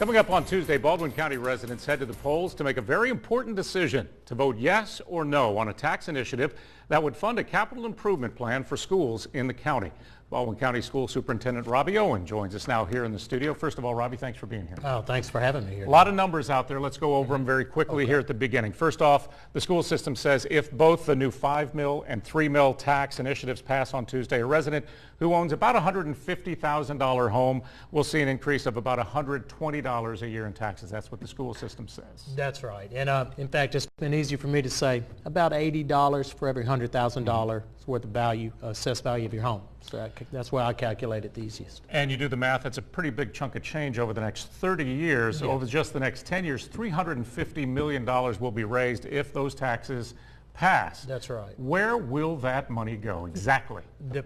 Coming up on Tuesday, Baldwin County residents head to the polls to make a very important decision to vote yes or no on a tax initiative that would fund a capital improvement plan for schools in the county. Baldwin County School Superintendent Robbie Owen joins us now here in the studio. First of all, Robbie, thanks for being here. Oh, thanks for having me here. A lot of numbers out there. Let's go over them very quickly here at the beginning. First off, the school system says if both the new 5 mil and 3 mil tax initiatives pass on Tuesday, a resident who owns about a $150,000 home will see an increase of about $120 a year in taxes. That's what the school system says. That's right. And in fact, it's been easy for me to say about $80 for every $100,000 worth of value, assessed value of your home. So that's why I calculate it the easiest. And you do the math, that's a pretty big chunk of change over the next 30 years. Yeah. Over just the next 10 years, $350 million will be raised if those taxes pass. That's right. Where will that money go exactly?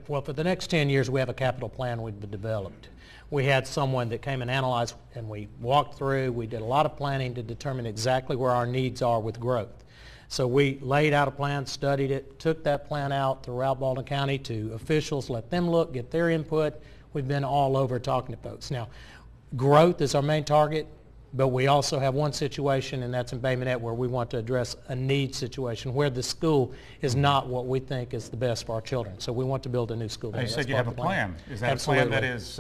Well, for the next 10 years, we have a capital plan we've developed. We had someone that came and analyzed, and we walked through. We did a lot of planning to determine exactly where our needs are with growth. So we laid out a plan, studied it, took that plan out throughout Baldwin County to officials, let them look, get their input. We've been all over talking to folks. Now, growth is our main target, but we also have one situation, and that's in Bay Minette, where we want to address a need situation where the school is not what we think is the best for our children. So we want to build a new school there. You said you have a plan. Is that Absolutely. A plan that is,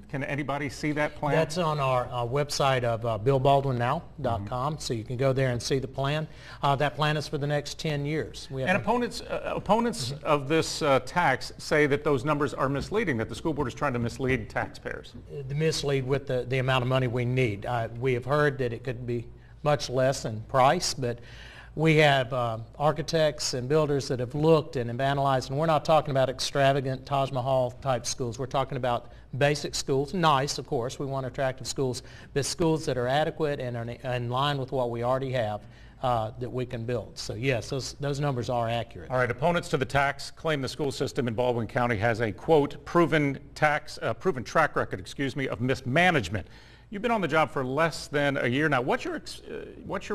can anybody see that plan? That's on our website of billbaldwinnow.com, so you can go there and see the plan. That plan is for the next 10 years. And opponents of this tax say that those numbers are misleading, that the school board is trying to mislead taxpayers. Mislead with the amount of money we need. We have heard that it could be much less in price, but we have architects and builders that have looked and have analyzed, and we're not talking about extravagant Taj Mahal type schools. We're talking about basic schools, nice of course, we want attractive schools, but schools that are adequate and are in line with what we already have that we can build. So yes, those numbers are accurate. All right, opponents to the tax claim the school system in Baldwin County has a, quote, proven track record, of mismanagement. You've been on the job for less than a year now. What's your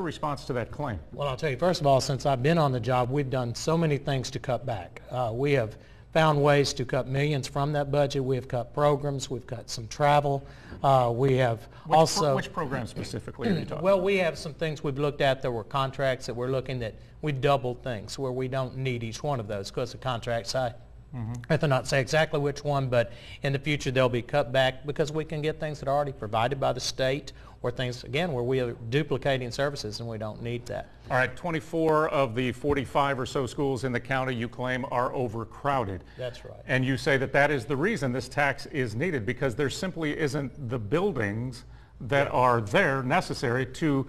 response to that claim? Well, I'll tell you, first of all, since I've been on the job, we've done so many things to cut back. We have found ways to cut millions from that budget. We have cut programs. We've cut some travel. We have Which programs specifically are you talking Well, we have some things we've looked at. There were contracts that we're looking that we've doubled things where we don't need each one of those because the contracts I have to not say exactly which one, but in the future they'll be cut back because we can get things that are already provided by the state or things, again, where we are duplicating services and we don't need that. All right, 24 of the 45 or so schools in the county you claim are overcrowded. That's right. And you say that that is the reason this tax is needed because there simply isn't the buildings that are there necessary to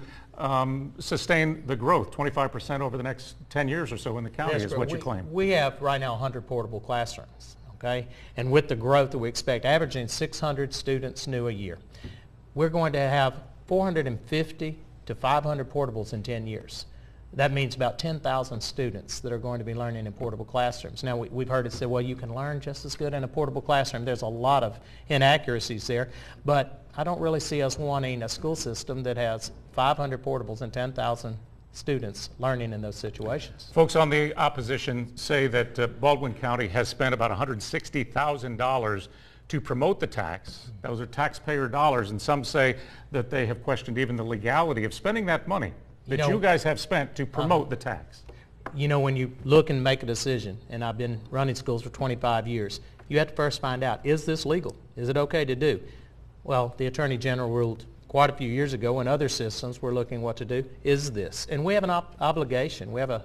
sustain the growth. 25% over the next 10 years or so in the county is what you claim. We have right now 100 portable classrooms, okay? And with the growth that we expect, averaging 600 students new a year, we're going to have 450 to 500 portables in 10 years. That means about 10,000 students that are going to be learning in portable classrooms. Now, we've heard it said, well, you can learn just as good in a portable classroom. There's a lot of inaccuracies there, but I don't really see us wanting a school system that has 500 portables and 10,000 students learning in those situations. Folks on the opposition say that Baldwin County has spent about $160,000 to promote the tax. Those are taxpayer dollars, and some say that they have questioned even the legality of spending that money that you guys have spent to promote the tax. You know, when you look and make a decision, and I've been running schools for 25 years, you have to first find out, is this legal? Is it okay to do? Well, the Attorney General ruled quite a few years ago in other systems we're looking what to do, is this? And we have an obligation. We have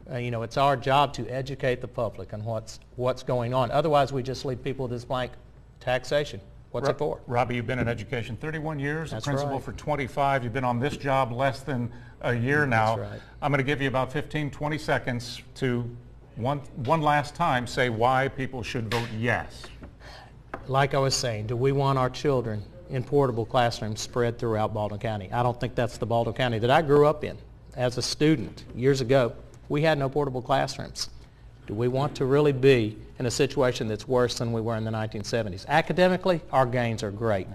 it's our job to educate the public on what's going on. Otherwise, we just leave people with this blank taxation. What's it for? Robbie, you've been in education 31 years, That's a principal right. for 25. You've been on this job less than a year now. That's right. I'm going to give you about 15, 20 seconds to one last time say why people should vote yes. Like I was saying, do we want our children in portable classrooms spread throughout Baldwin County? I don't think that's the Baldwin County that I grew up in. As a student years ago, we had no portable classrooms. Do we want to really be in a situation that's worse than we were in the 1970s? Academically, our gains are great.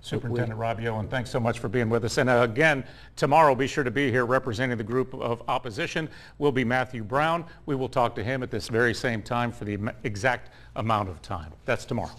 Superintendent Robbie Owen, thanks so much for being with us. And again, tomorrow, be sure to be here representing the group of opposition will be Matthew Brown. We will talk to him at this very same time for the exact amount of time. That's tomorrow.